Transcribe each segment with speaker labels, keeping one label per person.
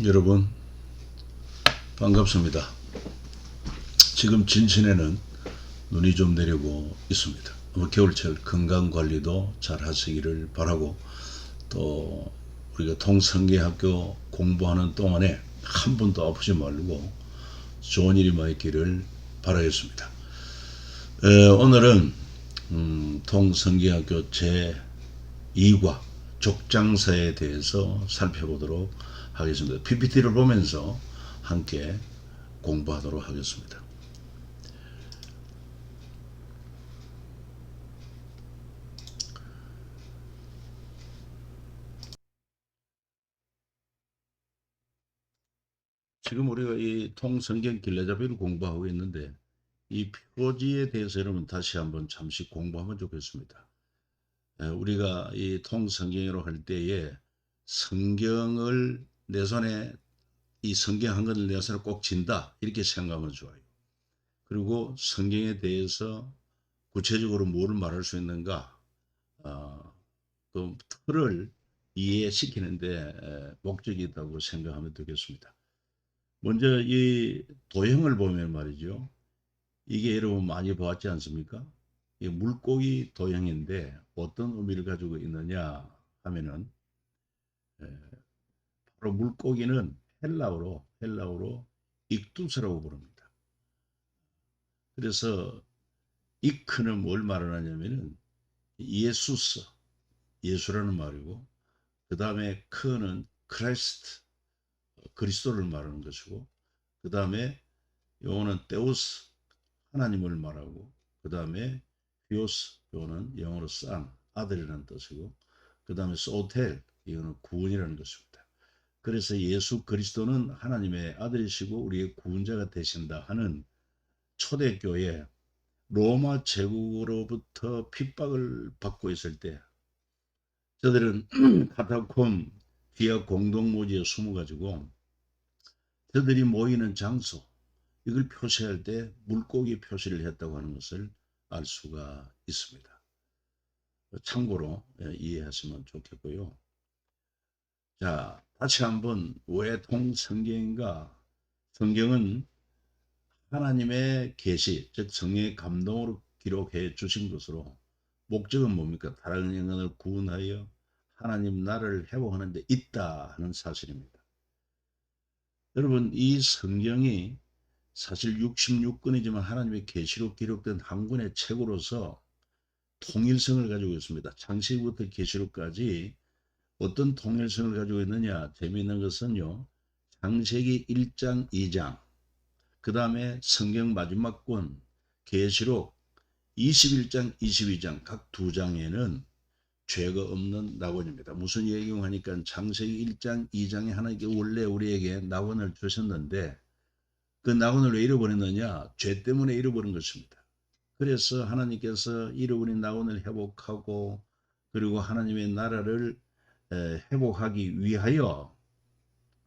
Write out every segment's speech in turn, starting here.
Speaker 1: 여러분 반갑습니다. 지금 진천에는 눈이 좀 내리고 있습니다. 겨울철 건강관리도 잘 하시기를 바라고, 또 우리가 통성계학교 공부하는 동안에 한 번도 아프지 말고 좋은 일이 많이 있기를 바라겠습니다. 오늘은 통성계학교 제2과 족장사에 대해서 살펴보도록 하겠습니다. PPT를 보면서 함께 공부하도록 하겠습니다. 지금 우리가 이 통성경 길라잡이를 공부하고 있는데, 이 표지에 대해서 여러분 다시 한번 잠시 공부하면 좋겠습니다. 우리가 이 통성경으로 할 때에 성경을 내 손에, 이 성경 한 권을 내 손에 꼭 쥔다 이렇게 생각하면 좋아요. 그리고 성경에 대해서 구체적으로 뭐를 말할 수 있는가, 그 틀을 이해시키는데 목적이 있다고 생각하면 되겠습니다. 먼저 이 도형을 보면 말이죠. 이게 여러분 많이 보았지 않습니까? 이 물고기 도형인데 어떤 의미를 가지고 있느냐 하면은, 바로 물고기는 헬라어로 익두스라고 부릅니다. 그래서 이크는 뭘 말하냐면은 예수스, 예수라는 말이고, 그 다음에 크는 크라이스트, 그리스도를 말하는 것이고, 그 다음에 요거는 데우스, 하나님을 말하고, 그 다음에 비오스, 요거는 영어로 쌍, 아들이라는 뜻이고, 그 다음에 소텔, 이거는 구원이라는 것입니다. 그래서 예수 그리스도는 하나님의 아들이시고 우리의 구원자가 되신다 하는 초대교회, 로마 제국으로부터 핍박을 받고 있을 때 저들은 카타콤 지하 공동묘지에 숨어가지고 저들이 모이는 장소, 이걸 표시할 때 물고기 표시를 했다고 하는 것을 알 수가 있습니다. 참고로 이해하시면 좋겠고요. 자, 다시 한번 왜 통성경인가? 성경은 하나님의 계시, 즉 성령의 감동으로 기록해 주신 것으로, 목적은 뭡니까? 다른 영혼을 구원하여 하나님 나라를 회복하는 데 있다 하는 사실입니다. 여러분, 이 성경이 사실 66권이지만 하나님의 계시로 기록된 한 권의 책으로서 통일성을 가지고 있습니다. 창세기부터 계시록까지 어떤 통일성을 가지고 있느냐? 재미있는 것은요, 창세기 1장 2장, 그 다음에 성경 마지막 권 계시록 21장 22장 각 두 장에는 죄가 없는 낙원입니다. 무슨 얘기를 하니까, 창세기 1장 2장에 하나님께 원래 우리에게 낙원을 주셨는데 그 낙원을 왜 잃어버렸느냐? 죄 때문에 잃어버린 것입니다. 그래서 하나님께서 잃어버린 낙원을 회복하고, 그리고 하나님의 나라를 회복하기 위하여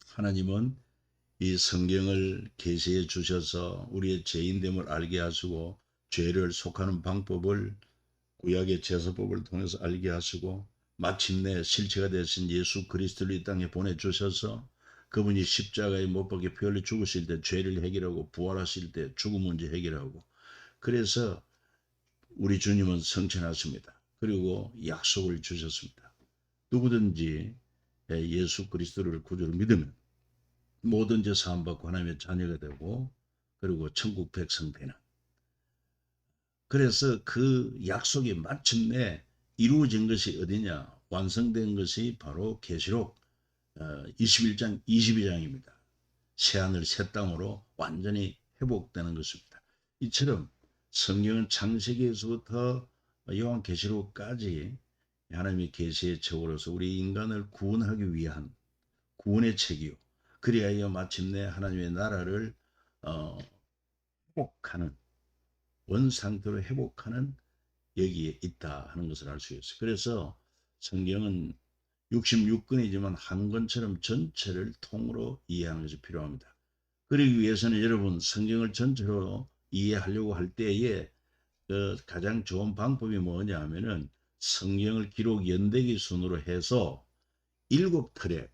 Speaker 1: 하나님은 이 성경을 계시해 주셔서 우리의 죄인됨을 알게 하시고, 죄를 속하는 방법을 구약의 제사법을 통해서 알게 하시고, 마침내 실체가 되신 예수 그리스도를 이 땅에 보내주셔서 그분이 십자가에 못 박혀 피 흘려 죽으실 때 죄를 해결하고, 부활하실 때 죽음 문제 해결하고, 그래서 우리 주님은 성천하십니다. 그리고 약속을 주셨습니다. 누구든지 예수 그리스도를 구주로 믿으면 모든 죄 사함받고 하나님의 자녀가 되고, 그리고 천국 백성 되는, 그래서 그 약속이 마침내 이루어진 것이 어디냐? 완성된 것이 바로 계시록 21장 22장입니다. 새하늘 새 땅으로 완전히 회복되는 것입니다. 이처럼 성경은 창세기에서부터 요한계시록까지 하나님의 계시의 책으로서 우리 인간을 구원하기 위한 구원의 책이요, 그리하여 마침내 하나님의 나라를 회복하는, 원상태로 회복하는 여기에 있다 하는 것을 알 수 있어요. 그래서 성경은 66권이지만 한 권처럼 전체를 통으로 이해하는 것이 필요합니다. 그러기 위해서는 여러분, 성경을 전체로 이해하려고 할 때에 가장 좋은 방법이 뭐냐 하면은, 성경을 기록 연대기 순으로 해서 7틀에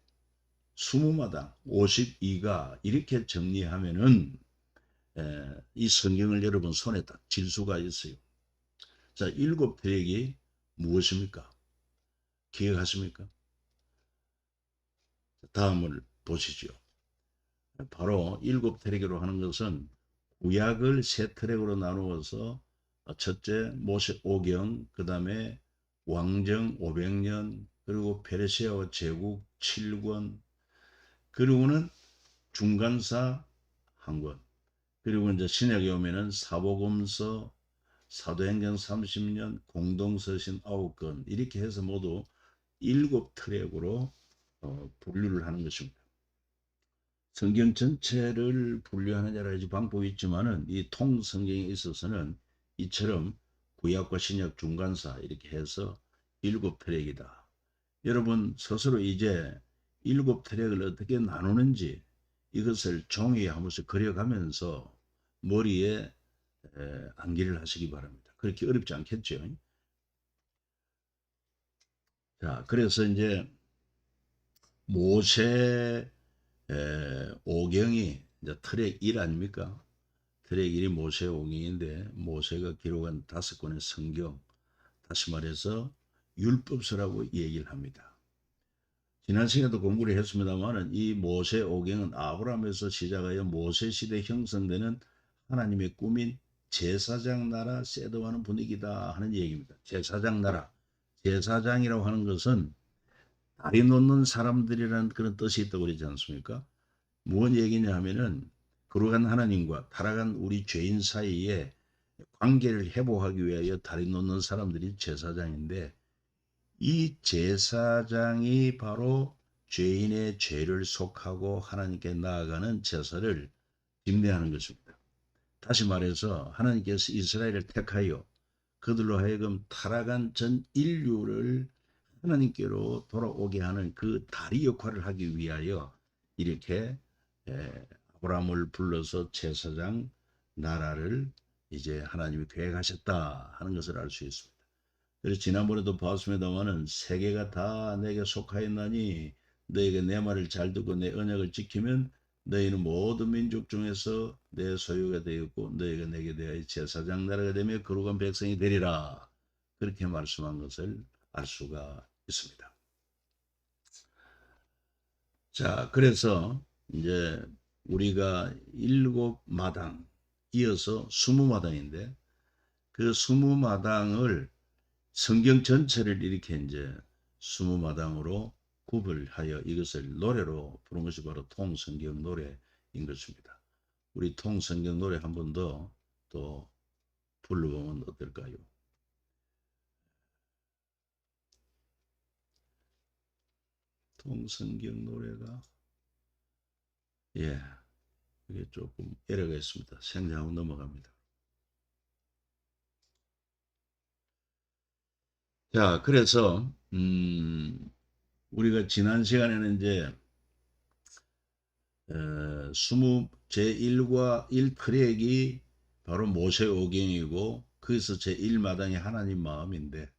Speaker 1: 20마당 52가 이렇게 정리하면은 이 성경을 여러분 손에 딱 쥘 수가 있어요. 자, 7트랙이 무엇입니까? 기억하십니까? 다음을 보시죠. 바로 7트랙으로 하는 것은 구약을 3트랙으로 나누어서 첫째 모세 오경, 그 다음에 왕정 500년, 그리고 페르시아와 제국 7권, 그리고는 중간사 한 권, 그리고 이제 신약에 오면은 사복음서, 사도행전 30년, 공동서신 9권, 이렇게 해서 모두 7트랙으로 분류를 하는 것입니다. 성경 전체를 분류하는 여러 가지 방법이 있지만은 이 통성경에 있어서는 이처럼 구약과 신약 중간사 이렇게 해서 7트랙이다. 여러분 스스로 이제 7트랙을 어떻게 나누는지 이것을 종이에 한 번씩 그려가면서 머리에 암기를 하시기 바랍니다. 그렇게 어렵지 않겠죠? 자, 그래서 이제 모세 오경이 이제 트랙 1 아닙니까? 트랙 1이 모세 오경인데 모세가 기록한 5권의 성경, 다시 말해서 율법서라고 얘기를 합니다. 지난 시간에도 공부를 했습니다만 이 모세 오경은 아브라함에서 시작하여 모세 시대 형성되는 하나님의 꿈인 제사장 나라 세도하는 분위기다 하는 얘기입니다. 제사장 나라, 제사장이라고 하는 것은 다리 놓는 사람들이라는 그런 뜻이 있다고 그러지 않습니까? 무슨 얘기냐 하면은 거룩한 하나님과 타락한 우리 죄인 사이에 관계를 회복하기 위하여 다리 놓는 사람들이 제사장인데, 이 제사장이 바로 죄인의 죄를 속하고 하나님께 나아가는 제사를 집례하는 것입니다. 다시 말해서 하나님께서 이스라엘을 택하여 그들로 하여금 타락한 전 인류를 하나님께로 돌아오게 하는 그 다리 역할을 하기 위하여 이렇게 아브라함을 불러서 제사장 나라를 이제 하나님이 계획하셨다 하는 것을 알 수 있습니다. 그래서 지난번에도 봤습니다마는 세계가 다 내게 속하였나니 너희가 내 말을 잘 듣고 내 언약을 지키면 너희는 모든 민족 중에서 내 소유가 되었고 너희가 내게 대하여 제사장 나라가 되며 거룩한 백성이 되리라. 그렇게 말씀한 것을 알 수가 있습니다. 자, 그래서 이제 우리가 7마당 이어서 20마당인데 그 20마당을 성경 전체를 이렇게 이제 20마당으로 구별하여 이것을 노래로 부른 것이 바로 통성경 노래인 것입니다. 우리 통성경 노래 한 번 더 또 불러보면 어떨까요? 통성경 노래가 이게 조금 에러가 있습니다. 생략하고 넘어갑니다. 자, 그래서 우리가 지난 시간에는 이제 20 제1과 1트랙이 바로 모세오경이고 거기서 제1마당이 하나님 마음인데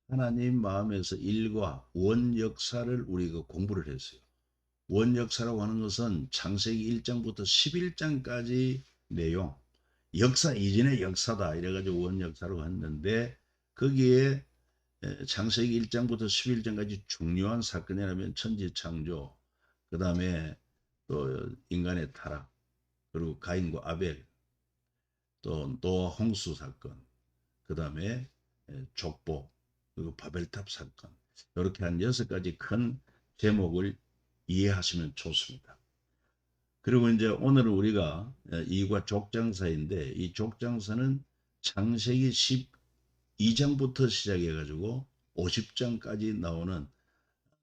Speaker 1: 하나님 마음에서 일과 원 역사를 우리가 공부를 했어요. 원 역사라고 하는 것은 창세기 1장부터 11장까지 내용, 역사 이전의 역사다 이래가지고 원 역사라고 했는데 거기에 창세기 1장부터 11장까지 중요한 사건이라면 천지창조, 그 다음에 또 인간의 타락, 그리고 가인과 아벨, 또 노아 홍수 사건, 그 다음에 족보, 그리고 바벨탑 사건, 이렇게 한 6가지 큰 제목을 이해하시면 좋습니다. 그리고 이제 오늘은 우리가 2과 족장사인데 이 족장사는 창세기 12장부터 시작해 가지고 50장까지 나오는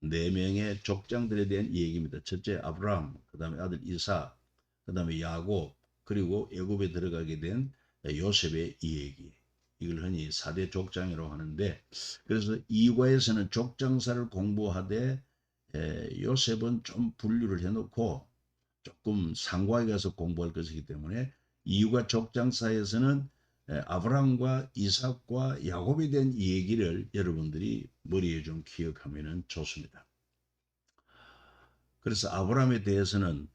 Speaker 1: 4명의 족장들에 대한 얘기입니다. 첫째 아브라함, 그 다음에 아들 이삭, 그 다음에 야곱, 그리고 애굽에 들어가게 된 요셉의 이야기. 이걸 흔히 4대 족장이라고 하는데, 그래서 2과에서는 족장사를 공부하되 요셉은 좀 분류를 해놓고 조금 상과에 가서 공부할 것이기 때문에 2과 족장사에서는 아브라함과 이삭과 야곱에 대한 얘기를 여러분들이 머리에 좀 기억하면 좋습니다. 그래서 아브라함에 대해서는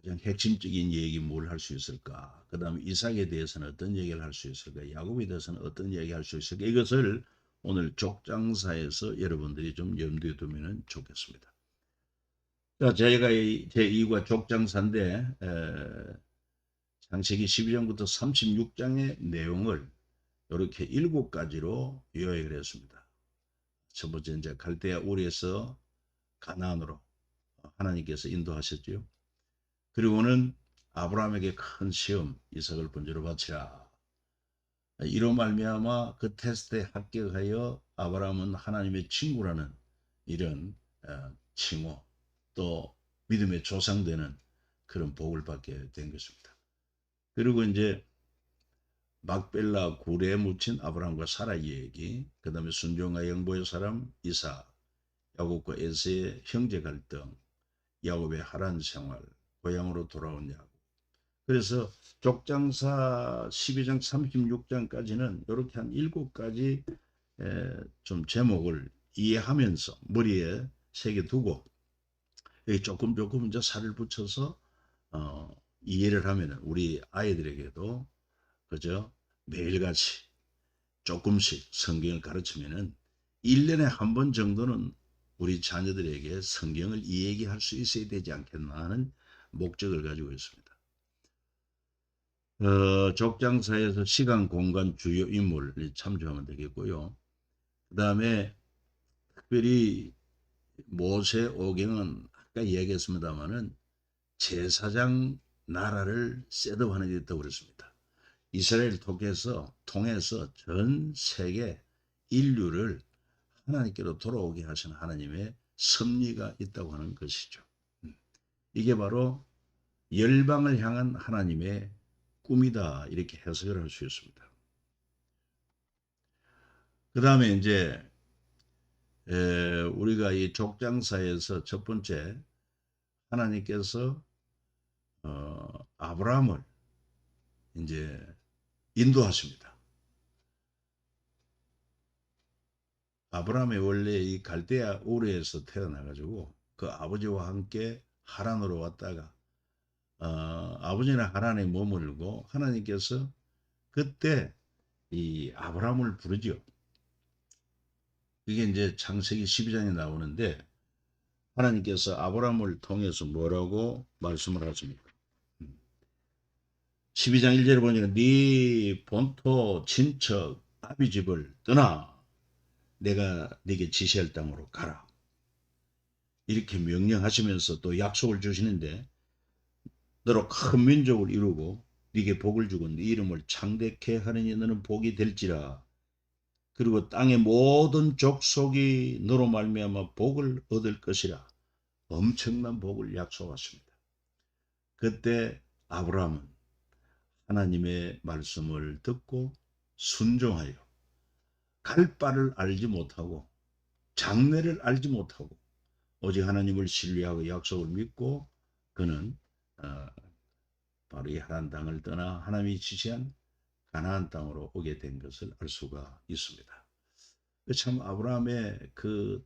Speaker 1: 가장 핵심적인 얘기 뭘 할 수 있을까? 그 다음에 이삭에 대해서는 어떤 얘기를 할 수 있을까? 야곱에 대해서는 어떤 얘기 할 수 있을까? 이것을 오늘 족장사에서 여러분들이 좀 염두에 두면 좋겠습니다. 자, 제가 제2과 족장사인데 창세기 12장부터 36장의 내용을 이렇게 7가지로 요약을 했습니다. 첫 번째 이제 갈대아 우르에서 가나안으로 하나님께서 인도하셨죠. 그리고는 아브라함에게 큰 시험 이삭을 번제로 바치라. 이로 말미암아 그 테스트에 합격하여 아브라함은 하나님의 친구라는 이런 칭호 또 믿음의 조상되는 그런 복을 받게 된 것입니다. 그리고 이제 막벨라 굴에 묻힌 아브라함과 사라의 얘기, 그 다음에 순종과 영보의 사람 이삭, 야곱과 에서의 형제 갈등, 야곱의 하란 생활, 고향으로 돌아온 야곱. 그래서 족장사 12장 36장까지는 이렇게 한 7가지 좀 제목을 이해하면서 머리에 새겨두고 조금 이제 살을 붙여서 이해를 하면 우리 아이들에게도 그저 매일같이 조금씩 성경을 가르치면은 1년에 한 번 정도는 우리 자녀들에게 성경을 이야기할 수 있어야 되지 않겠나 하는 목적을 가지고 있습니다. 족장사에서 시간, 공간, 주요 인물을 참조하면 되겠고요. 그 다음에 특별히 모세 오경은 아까 이야기했습니다마는 제사장 나라를 셋업하는 데 있다고 그랬습니다. 이스라엘을 통해서 전 세계 인류를 하나님께로 돌아오게 하신 하나님의 섭리가 있다고 하는 것이죠. 이게 바로 열방을 향한 하나님의 꿈이다 이렇게 해석을 할 수 있습니다. 그 다음에 이제 우리가 이 족장사에서 첫 번째 하나님께서 아브라함을 이제 인도하십니다. 아브라함이 원래 이 갈대아 우르에서 태어나가지고 그 아버지와 함께 하란으로 왔다가 아버지는 하란에 머물고 하나님께서 그때 이 아브라함을 부르죠. 이게 이제 창세기 12장에 나오는데 하나님께서 아브라함을 통해서 뭐라고 말씀을 하십니까? 12장 1절에 보니까 네 본토 친척 아비 집을 떠나 내가 네게 지시할 땅으로 가라. 이렇게 명령하시면서 또 약속을 주시는데 너로 큰 민족을 이루고 네게 복을 주고 네 이름을 창대케 하느니 너는 복이 될지라. 그리고 땅의 모든 족속이 너로 말미암아 복을 얻을 것이라. 엄청난 복을 약속하십니다. 그때 아브라함은 하나님의 말씀을 듣고 순종하여 갈 바를 알지 못하고 장래를 알지 못하고 오직 하나님을 신뢰하고 약속을 믿고 그는 바로 이 하란 땅을 떠나 하나님이 지시한 가나안 땅으로 오게 된 것을 알 수가 있습니다. 참 아브라함의 그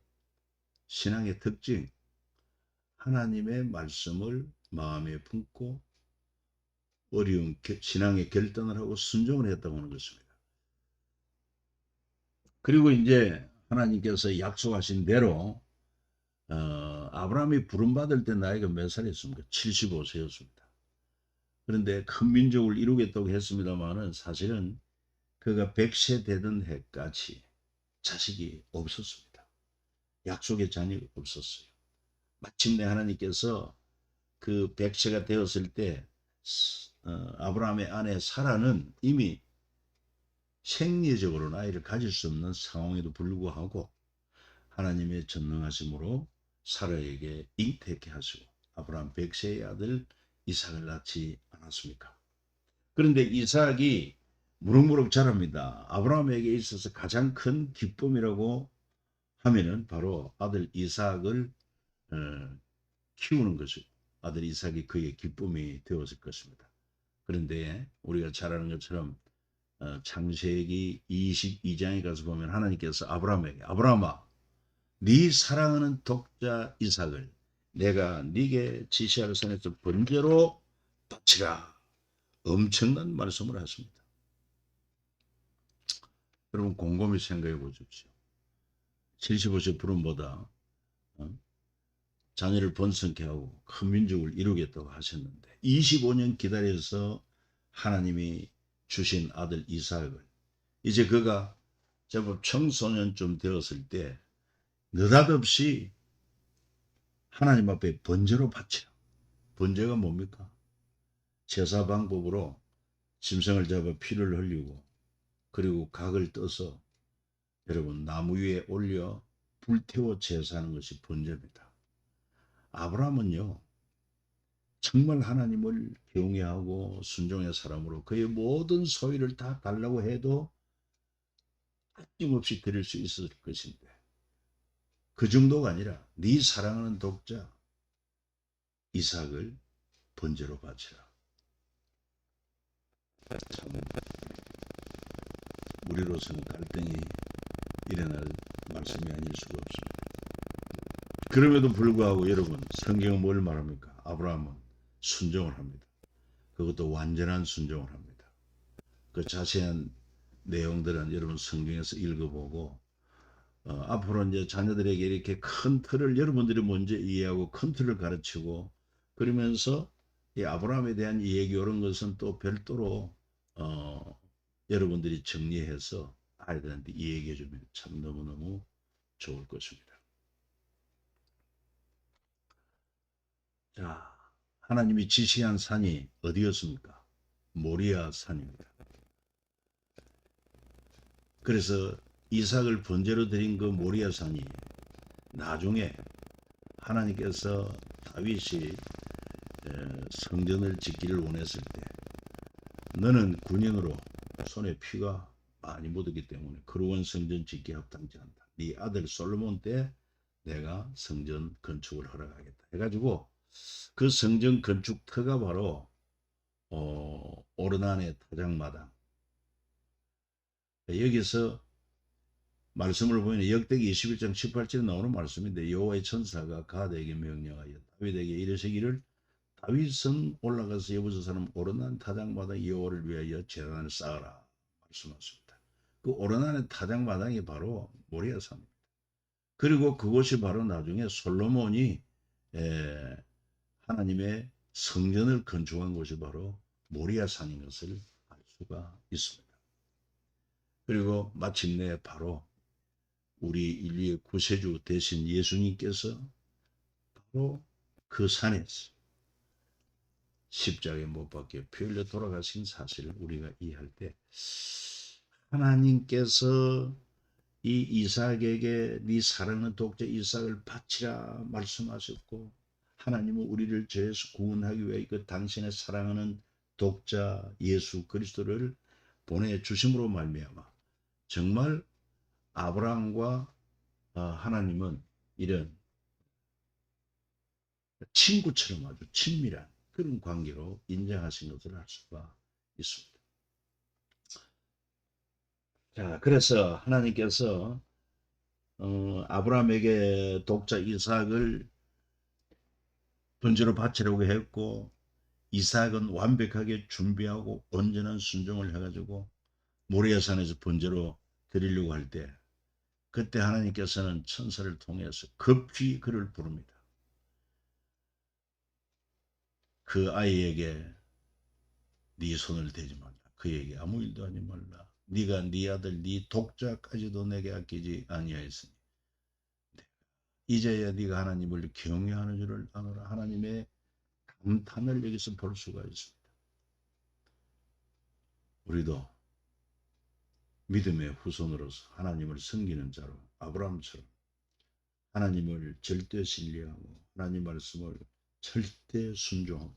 Speaker 1: 신앙의 특징, 하나님의 말씀을 마음에 품고 어려운 신앙의 결단을 하고 순종을 했다고 하는 것입니다. 그리고 이제 하나님께서 약속하신 대로 아브라함이 부름받을 때 나이가 몇 살이었습니까? 75세였습니다. 그런데 큰 민족을 이루겠다고 했습니다마는 사실은 그가 100세 되던 해까지 자식이 없었습니다. 약속의 자녀가 없었어요. 마침내 하나님께서 그 100세가 되었을 때 아브라함의 아내 사라는 이미 생리적으로 아이를 가질 수 없는 상황에도 불구하고 하나님의 전능하심으로 사라에게 잉태케 하시고 아브라함 100세의 아들 이삭을 낳지 않았습니까? 그런데 이삭이 무럭무럭 자랍니다. 아브라함에게 있어서 가장 큰 기쁨이라고 하면은 바로 아들 이삭을 키우는 것이 아들 이삭이 그의 기쁨이 되었을 것입니다. 그런데 우리가 잘 아는 것처럼 창세기 22장에 가서 보면 하나님께서 아브라함에게 아브라함아 네 사랑하는 독자 이삭을 내가 네게 지시할 산에서 번제로 바치라. 엄청난 말씀을 하십니다. 여러분 곰곰이 생각해 보십시오. 75세 부름보다 자녀를 번성케 하고 큰 민족을 이루겠다고 하셨는데 25년 기다려서 하나님이 주신 아들 이삭을 이제 그가 제법 청소년쯤 되었을 때 느닷없이 하나님 앞에 번제로 바치라. 번제가 뭡니까? 제사 방법으로 짐승을 잡아 피를 흘리고 그리고 각을 떠서 여러분 나무 위에 올려 불태워 제사하는 것이 번제입니다. 아브라함은요 정말 하나님을 경외하고 순종의 사람으로 그의 모든 소유를 다 달라고 해도 아낌없이 드릴 수 있을 것인데 그 정도가 아니라 네 사랑하는 독자 이삭을 번제로 바치라. 참 우리로서는 갈등이 일어날 말씀이 아닐 수가 없습니다. 그럼에도 불구하고 여러분 성경은 뭘 말합니까? 아브라함은 순종을 합니다. 그것도 완전한 순종을 합니다. 그 자세한 내용들은 여러분 성경에서 읽어보고 앞으로 이제 자녀들에게 이렇게 큰 틀을 여러분들이 먼저 이해하고 큰 틀을 가르치고 그러면서 이 아브라함에 대한 이야기 이런 것은 또 별도로 여러분들이 정리해서 아이들한테 이야기해 주면 참 너무너무 좋을 것입니다. 자, 하나님이 지시한 산이 어디였습니까? 모리아 산입니다. 그래서 이삭을 번제로 드린 그 모리아 산이 나중에 하나님께서 다윗이 성전을 짓기를 원했을 때 너는 군인으로 손에 피가 많이 묻었기 때문에 그루원 성전 짓기 합당치 않다. 네 아들 솔로몬 때 내가 성전 건축을 허락하겠다. 해가지고 그 성전 건축터가 바로 오르난의 타작마당. 여기서 말씀을 보면 역대기 21장 18절에 나오는 말씀인데 여호와의 천사가 가드에게 명령하여 다윗에게 이르시기를 다윗성 올라가서 여부서 사람 오르난 타작마당 여호와를 위하여 제단을 쌓으라 말씀하십니다. 그 오르난의 타작마당이 바로 모리아산입니다. 그리고 그곳이 바로 나중에 솔로몬이 하나님의 성전을 건축한 곳이 바로 모리아산인 것을 알 수가 있습니다. 그리고 마침내 바로 우리 인류의 구세주 되신 예수님께서 바로 그 산에서 십자가에 못 박혀 피 흘려 돌아가신 사실을 우리가 이해할 때 하나님께서 이 이삭에게 네 사랑하는 독자 이삭을 바치라 말씀하셨고 하나님은 우리를 죄에서 구원하기 위해 그 당신의 사랑하는 독자 예수 그리스도를 보내주심으로 말미암아 정말 아브라함과 하나님은 이런 친구처럼 아주 친밀한 그런 관계로 인정하신 것을 알 수가 있습니다. 자, 그래서 하나님께서 아브라함에게 독자 이삭을 번제로 바치려고 했고 이삭은 완벽하게 준비하고 온전한 순종을 해가지고 모리아산에서 번제로 드리려고 할 때 그때 하나님께서는 천사를 통해서 급히 그를 부릅니다. 그 아이에게 네 손을 대지 말라. 그에게 아무 일도 하지 말라. 네가 네 아들 네 독자까지도 내게 아끼지 아니하였으니 이제야 네가 하나님을 경외하는 줄을 아노라. 하나님의 감탄을 여기서 볼 수가 있습니다. 우리도 믿음의 후손으로서 하나님을 섬기는 자로 아브라함처럼 하나님을 절대 신뢰하고 하나님 말씀을 절대 순종하고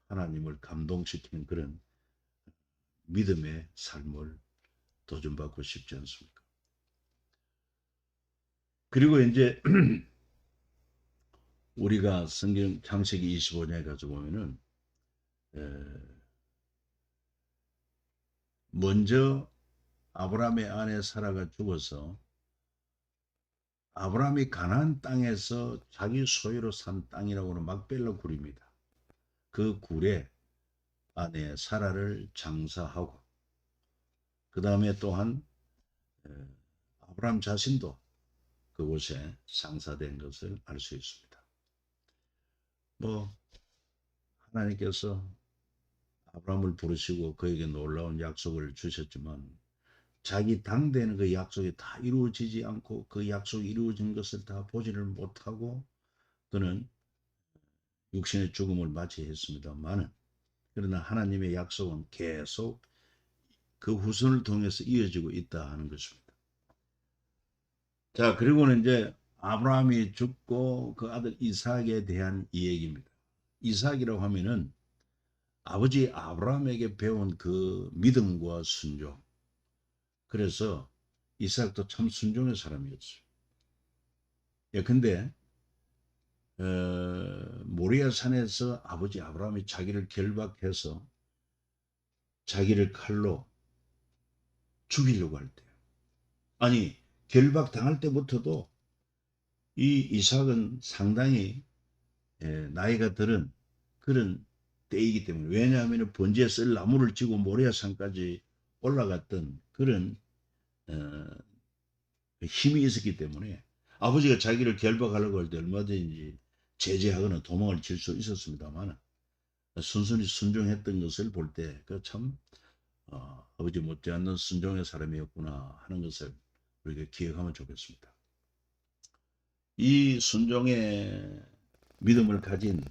Speaker 1: 하나님을 감동시키는 그런 믿음의 삶을 도전받고 싶지 않습니까? 그리고 이제 우리가 성경 창세기 25장에 가서 보면은 먼저 아브라함의 아내 사라가 죽어서 아브라함이 가나안 땅에서 자기 소유로 산 땅이라고는 막벨라 굴입니다. 그 굴에 아내 사라를 장사하고 그 다음에 또한 아브라함 자신도 그곳에 장사된 것을 알 수 있습니다. 뭐 하나님께서 아브라함을 부르시고 그에게 놀라운 약속을 주셨지만 자기 당대는 그 약속이 다 이루어지지 않고 그 약속이 이루어진 것을 다 보지를 못하고 그는 육신의 죽음을 맞이했습니다만은 그러나 하나님의 약속은 계속 그 후손을 통해서 이어지고 있다 하는 것입니다. 자, 그리고는 이제 아브라함이 죽고 그 아들 이삭에 대한 이야기입니다. 이삭이라고 하면은 아버지 아브라함에게 배운 그 믿음과 순종. 그래서 이삭도 참 순종의 사람이었어요. 예, 근데 모리아 산에서 아버지 아브라함이 자기를 결박해서 자기를 칼로 죽이려고 할 때, 아니 결박 당할 때부터도 이 이삭은 상당히 나이가 들은 그런 때이기 때문에, 왜냐하면 번제에 쓸 나무를 쥐고 모리아 산까지 올라갔던 그런 어, 힘이 있었기 때문에 아버지가 자기를 결박하려고 할 때 얼마든지 제재하거나 도망을 칠 수 있었습니다만 순순히 순종했던 것을 볼 때 그 참 아버지 못지않는 순종의 사람이었구나 하는 것을 우리가 기억하면 좋겠습니다. 이 순종의 믿음을 가진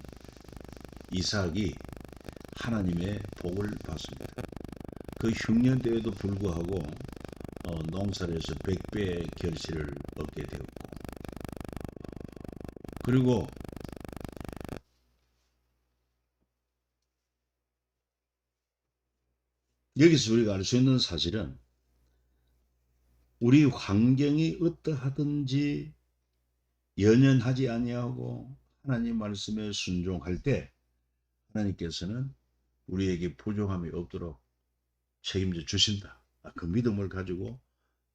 Speaker 1: 이삭이 하나님의 복을 받습니다. 그 흉년 때에도 불구하고 농사를 해서 100배의 결실을 얻게 되었고, 그리고 여기서 우리가 알 수 있는 사실은 우리 환경이 어떠하든지 연연하지 아니하고 하나님 말씀에 순종할 때 하나님께서는 우리에게 부족함이 없도록 책임져 주신다. 그 믿음을 가지고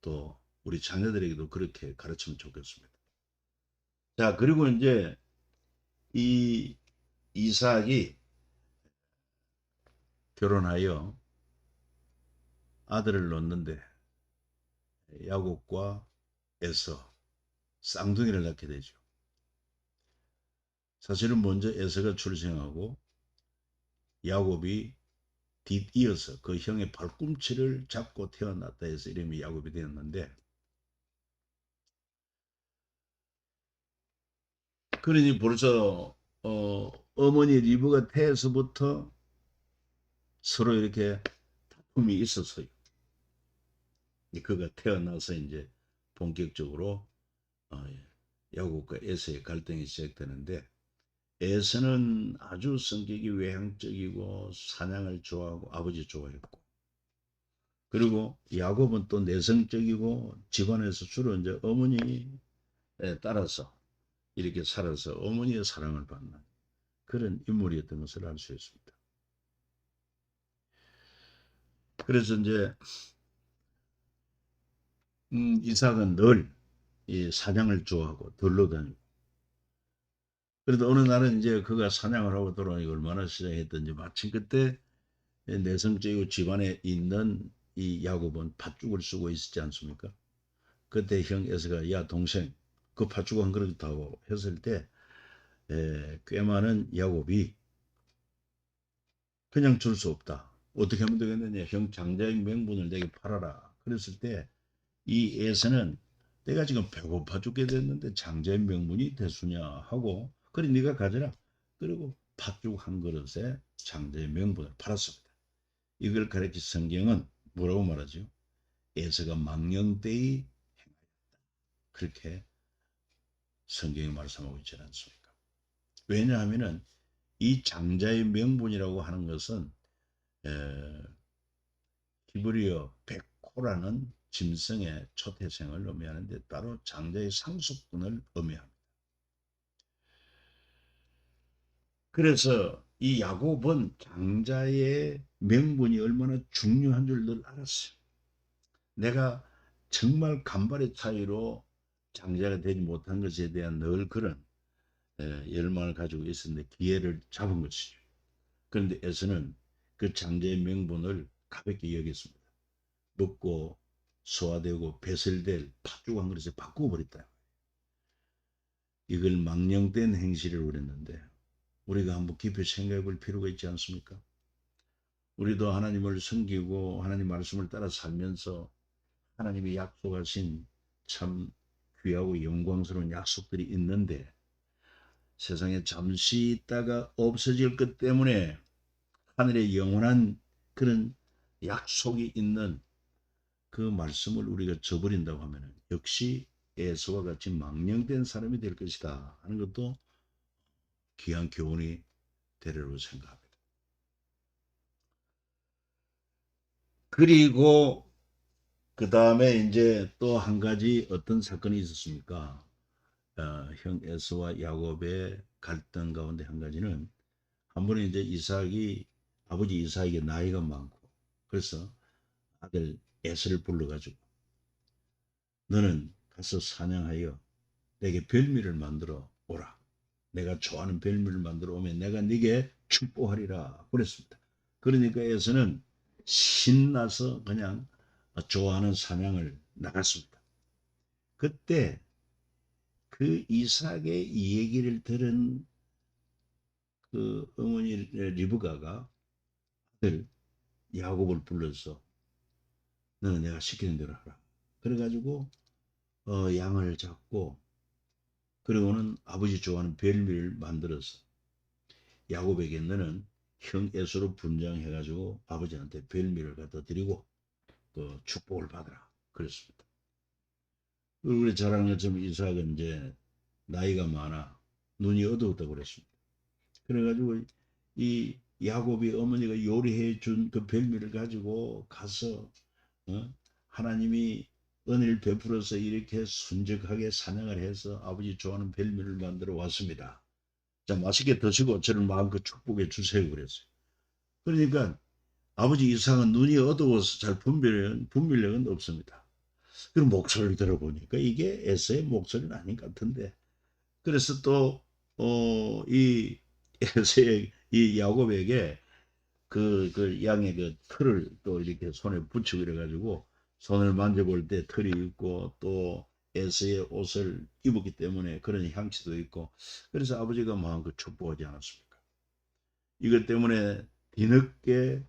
Speaker 1: 또 우리 자녀들에게도 그렇게 가르치면 좋겠습니다. 자, 그리고 이제 이 이삭이 결혼하여 아들을 낳는데 야곱과 에서 쌍둥이를 낳게 되죠. 사실은 먼저 에서가 출생하고 야곱이 뒤이어서 그 형의 발꿈치를 잡고 태어났다 해서 이름이 야곱이 되었는데, 그러니 벌써 어머니 리브가 태에서부터 서로 이렇게 다툼이 있었어요. 그가 태어나서 이제 본격적으로 야곱과 에서의 갈등이 시작되는데, 에서는 아주 성격이 외향적이고 사냥을 좋아하고 아버지 좋아했고, 그리고 야곱은 또 내성적이고 집안에서 주로 이제 어머니에 따라서 이렇게 살아서 어머니의 사랑을 받는 그런 인물이었던 것을 알 수 있습니다. 그래서 이제 이삭은 늘 이 사냥을 좋아하고 들러 다니고, 그래도 어느 날은 이제 그가 사냥을 하고 돌아오니까 얼마나 시장했던지 마침 그때 내성적이고 집안에 있는 이 야곱은 팥죽을 쓰고 있었지 않습니까? 그때 형 에서가 야 동생 그 팥죽 한 그릇 하고 했을 때 꽤 많은 야곱이 그냥 줄 수 없다. 어떻게 하면 되겠느냐. 형 장자의 명분을 내게 팔아라. 그랬을 때 이 에서는 내가 지금 배고파 죽게 됐는데 장자의 명분이 대수냐 하고, 그래 네가 가져라. 그리고 팥죽 한 그릇에 장자의 명분을 팔았습니다. 이걸 가르친 성경은 뭐라고 말하죠? 에서가 망령되이 그렇게 성경이 말씀하고 있지 않습니까? 왜냐하면은 이 장자의 명분이라고 하는 것은 히브리어 백호라는 짐승의 초태생을 의미하는데 따로 장자의 상속분을 의미합니다. 그래서 이 야곱은 장자의 명분이 얼마나 중요한 줄 늘 알았어요. 내가 정말 간발의 차이로 장자가 되지 못한 것에 대한 늘 그런 열망을 가지고 있었는데 기회를 잡은 것이죠. 그런데 에서는 그 장자의 명분을 가볍게 여겼습니다. 먹고 소화되고 배설될 팥죽 한 그릇에 바꾸어 버렸다. 이걸 망령된 행실을 우렸는데 우리가 한번 깊이 생각해 볼 필요가 있지 않습니까? 우리도 하나님을 섬기고 하나님 말씀을 따라 살면서 하나님이 약속하신 참 귀하고 영광스러운 약속들이 있는데 세상에 잠시 있다가 없어질 것 때문에 하늘의 영원한 그런 약속이 있는 그 말씀을 우리가 저버린다고 하면 역시 에서와 같이 망령된 사람이 될 것이다 하는 것도 귀한 교훈이 되리라고 생각합니다. 그리고 그 다음에 이제 또 한 가지 어떤 사건이 있었습니까? 형 에서와 야곱의 갈등 가운데 한 가지는 한 번은 이제 이삭이 아버지 이삭에게 나이가 많고 그래서 아들 에서를 불러가지고 너는 가서 사냥하여 내게 별미를 만들어 오라. 내가 좋아하는 별미를 만들어 오면 내가 네게 축복하리라 그랬습니다. 그러니까 에서는 신나서 그냥 좋아하는 사냥을 나갔습니다. 그때 그 이삭의 이 얘기를 들은 그 어머니 리브가가 아들 야곱을 불러서 너는 내가 시키는 대로 하라. 그래가지고 양을 잡고 그리고는 아버지 좋아하는 별미를 만들어서 야곱에게 너는 형 에서로 분장해가지고 아버지한테 별미를 갖다 드리고 그 축복을 받으라. 그랬습니다. 우리 잘 아는 것처럼 이삭은 이제 나이가 많아 눈이 어두웠다고 그랬습니다. 그래가지고 이 야곱이 어머니가 요리해 준 그 별미를 가지고 가서 하나님이 은혜를 베풀어서 이렇게 순적하게 사냥을 해서 아버지 좋아하는 별미를 만들어 왔습니다. 자, 맛있게 드시고 저를 마음껏 축복해 주세요 그랬어요. 그러니까 아버지 이상은 눈이 어두워서 잘 분별력은 없습니다. 그럼 목소리를 들어보니까 이게 에서의 목소리는 아닌 것 같은데 그래서 또 이 에서의 이 야곱에게 그 양의 그 털을 또 이렇게 손에 붙이고 이래가지고 손을 만져볼 때 털이 있고 또 에서의 옷을 입었기 때문에 그런 향취도 있고 그래서 아버지가 마음껏 축복하지 않았습니까? 이것 때문에 뒤늦게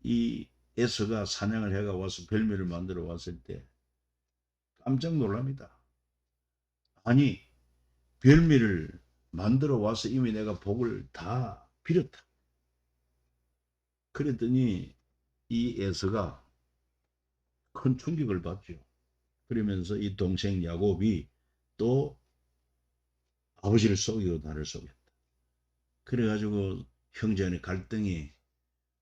Speaker 1: 이 에서가 사냥을 해가 와서 별미를 만들어 왔을 때 깜짝 놀랍니다. 아니 별미를 만들어 와서 이미 내가 복을 다 빌었다. 그랬더니 이 에서가 큰 충격을 받죠. 그러면서 이 동생 야곱이 또 아버지를 속이고 나를 속였다. 그래가지고 형제 간의 갈등이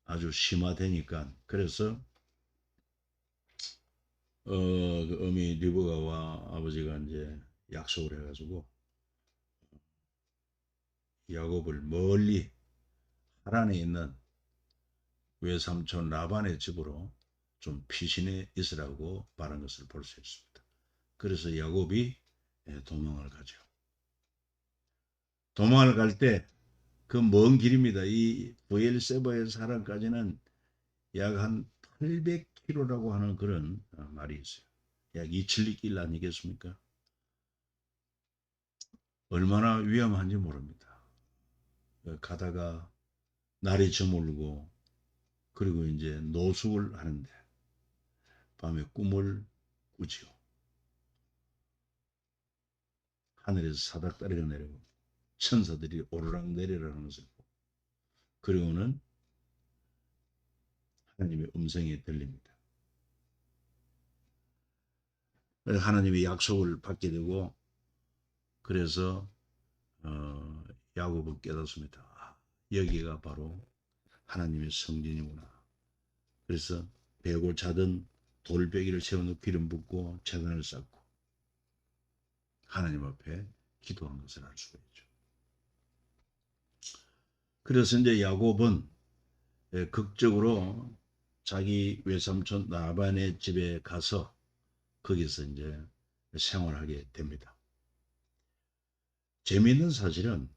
Speaker 1: 아주 심화되니까 그래서 그 어미 리브가와 아버지가 이제 약속을 해가지고 야곱을 멀리 하란에 있는 외삼촌 라반의 집으로 좀 피신해 있으라고 말한 것을 볼 수 있습니다. 그래서 야곱이 도망을 가죠. 도망을 갈 때 그 먼 길입니다. 이 브엘세바에서 하란까지는 약 한 800km라고 하는 그런 말이 있어요. 약 2천리길 아니겠습니까? 얼마나 위험한지 모릅니다. 가다가 날이 저물고 그리고 이제 노숙을 하는데 밤에 꿈을 꾸지요. 하늘에서 사닥다리가 내리고 천사들이 오르락 내리라는 것을 보고 그리고는 하나님의 음성이 들립니다. 하나님의 약속을 받게 되고 그래서 야곱은 깨닫습니다. 여기가 바로 하나님의 성전이구나. 그래서 배고 자던 돌베개를 세워놓고 기름 붓고 재단을 쌓고 하나님 앞에 기도한 것을 알 수가 있죠. 그래서 이제 야곱은 극적으로 자기 외삼촌 라반의 집에 가서 거기서 이제 생활하게 됩니다. 재미있는 사실은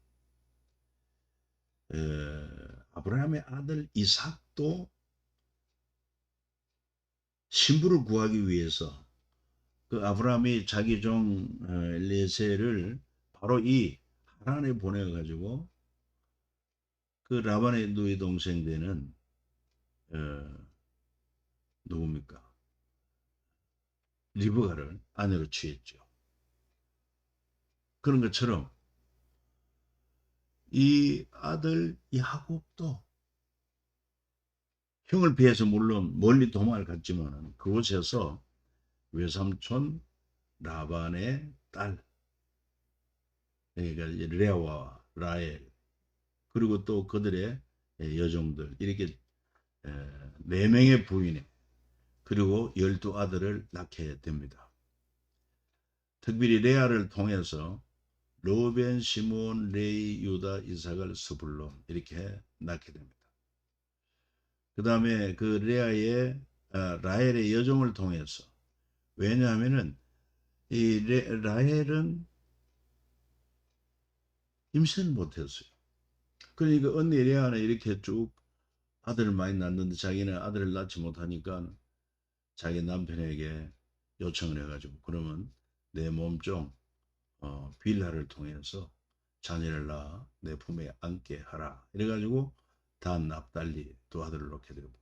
Speaker 1: 아브라함의 아들 이삭도 신부를 구하기 위해서 그 아브라함이 자기 종 엘리에셀을 바로 이 하란에 보내가지고 그 라반의 누이 동생 되는 누굽니까? 리브가를 아내로 취했죠. 그런 것처럼 이 아들 야곱도 형을 피해서 물론 멀리 도망을 갔지만 그곳에서 외삼촌 라반의 딸, 그러니까 레아와 라헬, 그리고 또 그들의 여종들, 이렇게 4명의 부인에 그리고 12아들을 낳게 됩니다. 특별히 레아를 통해서 르우벤, 시므온, 레위, 유다, 이삭을 스불론 이렇게 낳게 됩니다. 그 다음에 그 레아의 라헬의 여종을 통해서, 왜냐하면은 이 라헬은 임신을 못했어요. 그러니까 언니 레아는 이렇게 쭉 아들을 많이 낳는데 자기는 아들을 낳지 못하니까 자기 남편에게 요청을 해가지고, 그러면 내 몸종 빌하를 통해서 자녀를 낳아 내 품에 안게 하라. 이래가지고 단 납달리 2아들을 낳게 되고,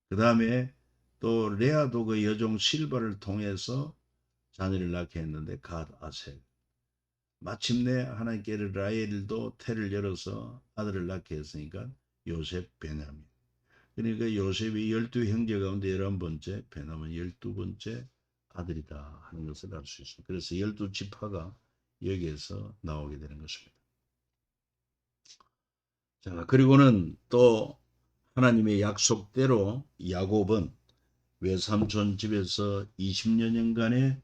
Speaker 1: 그 다음에 또 레아도 그 여종 실바를 통해서 자녀를 낳게 했는데 갓, 아셀. 마침내 하나님께서 라헬도 태를 열어서 아들을 낳게 했으니까 요셉, 베냐민. 그러니까 요셉이 12형제 가운데 11번째, 베냐민 12번째 아들이다 하는 것을 알 수 있습니다. 그래서 12지파가 여기에서 나오게 되는 것입니다. 자, 그리고는 또 하나님의 약속대로 야곱은 외삼촌 집에서 20년간의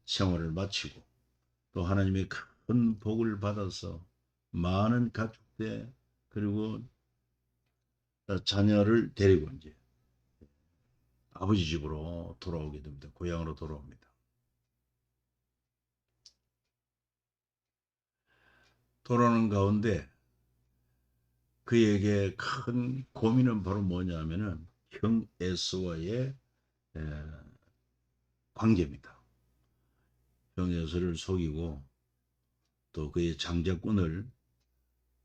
Speaker 1: 생활을 마치고 또 하나님의 큰 복을 받아서 많은 가족대 그리고 자녀를 데리고 이제 아버지 집으로 돌아오게 됩니다. 고향으로 돌아옵니다. 돌아오는 가운데 그에게 큰 고민은 바로 뭐냐면은 형 에서와의 관계입니다. 형 에서를 속이고 또 그의 장자권을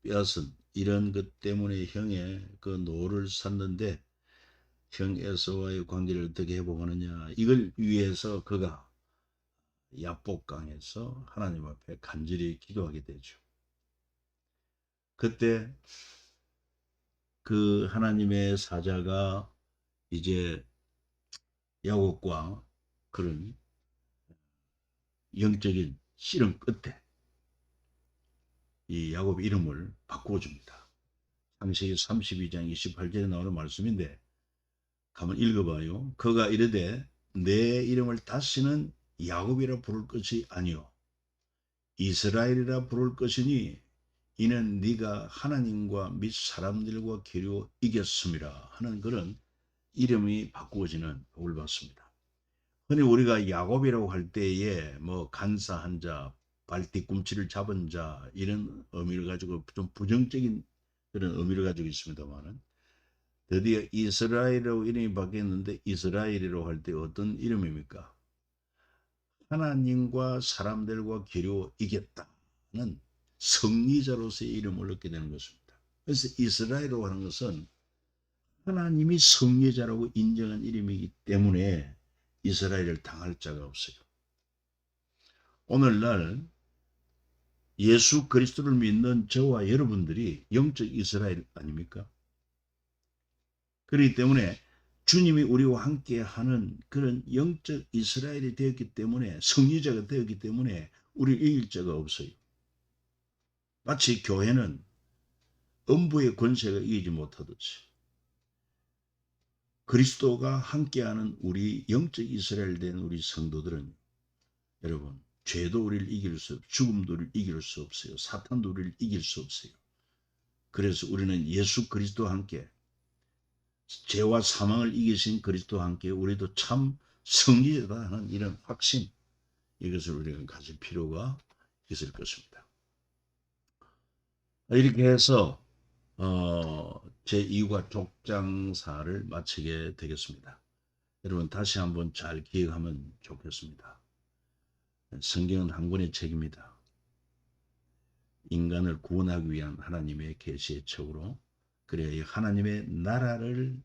Speaker 1: 빼앗은 이런 것 때문에 형의 그 노를 샀는데 형 에서와의 관계를 어떻게 회복하느냐, 이걸 위해서 그가 야복강에서 하나님 앞에 간절히 기도하게 되죠. 그때 그 하나님의 사자가 이제 야곱과 그런 영적인 씨름 끝에 이 야곱 이름을 바꾸어줍니다. 창세기 32장 28절에 나오는 말씀인데 한번 읽어봐요. 그가 이르되 내 이름을 다시는 야곱이라 부를 것이 아니요 이스라엘이라 부를 것이니 이는 네가 하나님과 및 사람들과 겨루 이겼음이라 하는 그런 이름이 바꾸어지는 복을 받습니다. 흔히 우리가 야곱이라고 할 때에 뭐 간사한 자, 발뒤꿈치를 잡은 자 이런 의미를 가지고 좀 부정적인 그런 의미를 가지고 있습니다만은 드디어 이스라엘이라고 이름이 바뀌었는데 이스라엘이라고 할 때 어떤 이름입니까? 하나님과 사람들과 겨루 이겼다는 승리자로서의 이름을 얻게 되는 것입니다. 그래서 이스라엘이라고 하는 것은 하나님이 승리자라고 인정한 이름이기 때문에 이스라엘을 당할 자가 없어요. 오늘날 예수 그리스도를 믿는 저와 여러분들이 영적 이스라엘 아닙니까? 그렇기 때문에 주님이 우리와 함께하는 그런 영적 이스라엘이 되었기 때문에, 승리자가 되었기 때문에 우리를 이길 자가 없어요. 마치 교회는 음부의 권세가 이기지 못하듯이 그리스도가 함께하는 우리 영적 이스라엘 된 우리 성도들은 여러분 죄도 우리를 이길 수 없어요. 죽음도 우리를 이길 수 없어요. 사탄도 우리를 이길 수 없어요. 그래서 우리는 예수 그리스도와 함께 죄와 사망을 이기신 그리스도와 함께 우리도 참 승리자다 하는 이런 확신, 이것을 우리가 가질 필요가 있을 것입니다. 이렇게 해서 제2과 족장사를 마치게 되겠습니다. 여러분 다시 한번 잘 기억하면 좋겠습니다. 성경은 한 권의 책입니다. 인간을 구원하기 위한 하나님의 계시의 책으로, 그래야 하나님의 나라를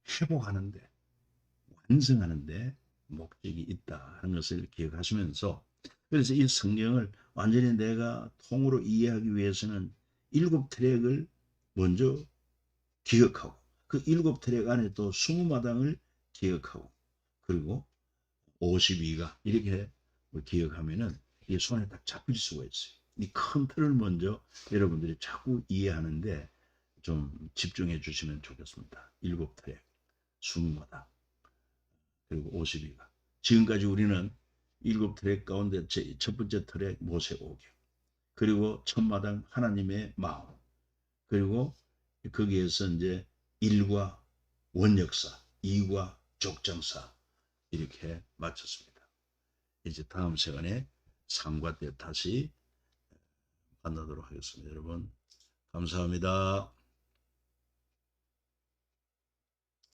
Speaker 1: 회복하는데, 완성하는데 목적이 있다 하는 것을 기억하시면서, 그래서 이 성경을 완전히 내가 통으로 이해하기 위해서는 7트랙을 먼저 기억하고, 그 7트랙 안에 또 20마당을 기억하고, 그리고 52가 이렇게 기억하면은 이 손에 딱 잡힐 수가 있어요. 이 큰 틀을 먼저 여러분들이 자꾸 이해하는데 좀 집중해 주시면 좋겠습니다. 7트랙, 20마당, 그리고 52가. 지금까지 우리는 7트랙 가운데 첫 번째 트랙 모세오경, 그리고 첫마당 하나님의 마음, 그리고 거기에서 이제 1과 원역사, 2과 족장사 이렇게 마쳤습니다. 이제 다음 시간에 3과 때 다시 만나도록 하겠습니다. 여러분 감사합니다.